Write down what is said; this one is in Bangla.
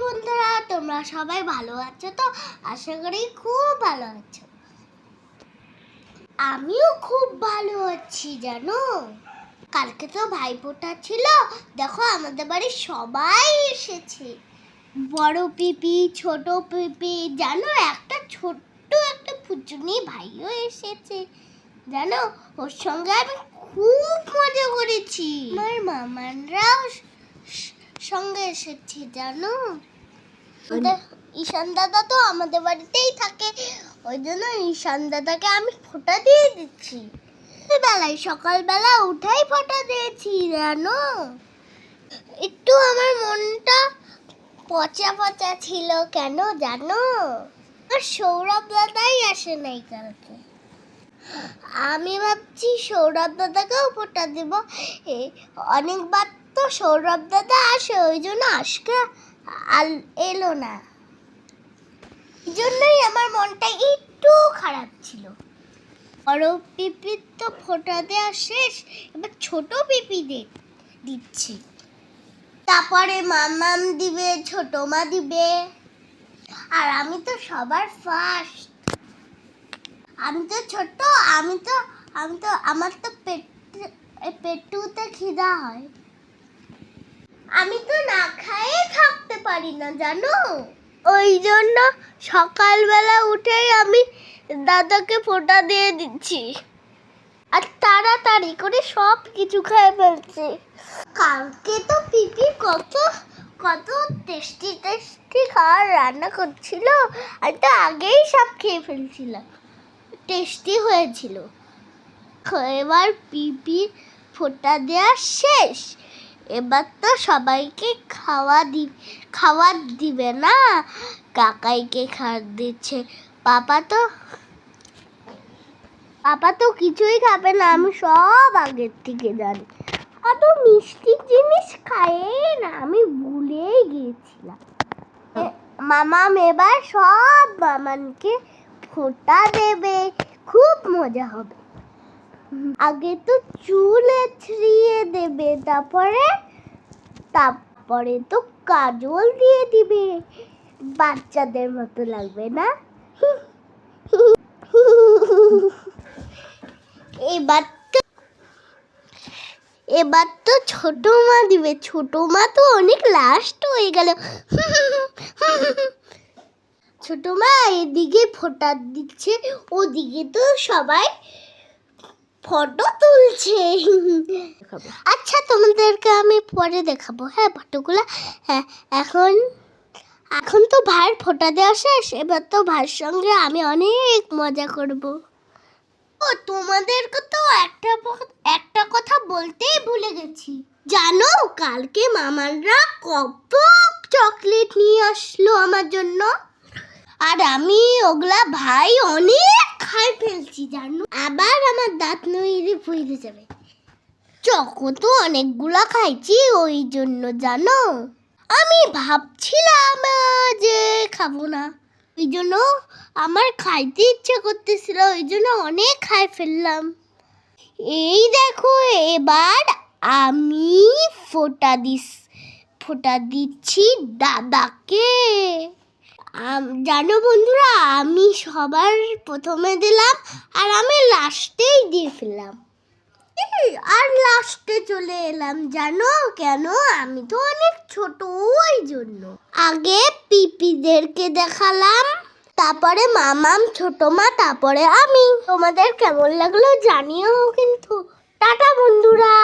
বন্ধুরা, তোমরা সবাই ভালো আছো তো? আশা করি খুব ভালো আছো। আমিও খুব ভালো আছি জানো। কালকে তো ভাইফোঁটা ছিল, দেখো আমাদের বাড়ির সবাই এসেছে। বড় পিপি, ছোট পিপি, জানো ছোট্ট একটা পুচুনি ভাইও এসেছে জানো। ওর সঙ্গে আমি খুব মজা করেছি। আমার মামানরাও সঙ্গে এসেছে জানো। ঈশান দাদা তো আমাদের বাড়িতেই থাকে, ওই জন্য ঈশান দাদাকে আমি ফোঁটা দিয়ে দিচ্ছি। সকালবেলা উঠেই ফোঁটা দিয়েছি জানো। একটু আমার মনটা পচা পচা ছিল, কেন জানো? আর সৌরভ দাদাই আসে নাই কালকে। আমি ভাবছি সৌরভ দাদাকেও ফোঁটা দেব। অনেকবার তো সৌরভ দাদা আসে, ওই জন্য আজকে এলো না, এই জন্যই আমার মনটা একটু খারাপ ছিল। বড় পিপির তো ফোঁটা দেওয়া শেষ, এবার ছোট পিপি দিচ্ছি। তারপরে মামাম দিবে, ছোট মা দিবে, আর আমি তো সবার ফার্স্ট। আমি তো ছোট, আমি তো আমার তো পেটুতে খিদা হয়, আমি তো না খেয়ে থাকতে পারি না জানো। ওই জন্য সকালবেলা উঠেই আমি দাদাকে ফোঁটা দিয়ে দিচ্ছি, আর তাড়াতাড়ি করে সব কিছু খেয়ে ফেলছে। কালকে তো পিপি কত টেস্টি খাবার রান্না করছিল, আর তো আগেই সব খেয়ে ফেলছিলাম, টেস্টি হয়েছিল। এবার পিপি ফোঁটা দেওয়া শেষ, এবার তো সবাইকে খাবার দিবে না। কাকাইকে খাবার দিচ্ছে, পাপা তো কিছুই খাবে না, আমি সব আগের থেকে জানি। কত মিষ্টি জিনিস খায় না, আমি ভুলেই গিয়েছিলাম। মামাম এবার সব মামানকে ফোঁটা দেবে, খুব মজা হবে। আগে তো চুলে ছিঁড়িয়ে দেবে, তারপরে তো কাজল দিয়ে দিবে, বাচ্চাদের মতো লাগবে না? এবার তো ছোট মা দিবে, ছোট মা তো অনেক লাস্ট হয়ে গেল। ছোট মা এদিকে ফোঁটা দিচ্ছে, ওদিকে তো সবাই ফটো তুলছে। আচ্ছা, তোমাদেরকে আমি পরে দেখাবো হ্যাঁ ফটোগুলো। হ্যাঁ, এখন তো ভাইয়ের ফোঁটা দেওয়া শেষ, এবার তো ভাইয়ের সঙ্গে আমি অনেক মজা করব। ও তোমাদেরকে তো একটা কথা বলতেই ভুলে গেছি জানো। কালকে মামারা কত চকলেট নিয়ে আসলো আমার জন্য, আর আমি ওগুলা ভাই অনেক খাই ফেলছি জানো। আবার আমার দাঁত নইরে পড়ে যাবে। চকো তো অনেকগুলা খাইছি, ওই জন্য জানো আমি ভাবছিলাম যে খাবো না, ওই জন্য আমার খাইতে ইচ্ছে করতেছিল, ওই জন্য অনেক খাই ফেললাম। এই দেখো, এবার আমি ফোঁটা দিচ্ছি দাদাকে। জানো বন্ধুরা, আমি সবার প্রথমে দিলাম, আর আমি লাস্টেই দিয়ে ফেললাম, আর লাস্টে চলে এলাম জানো কেন? আমি তো অনেক ছোট, ওই জন্য। আগে পিপিদেরকে দেখালাম, তারপরে মামাম, ছোট মা, তারপরে আমি। তোমাদের কেমন লাগলো জানিও কিন্তু। টাটা বন্ধুরা।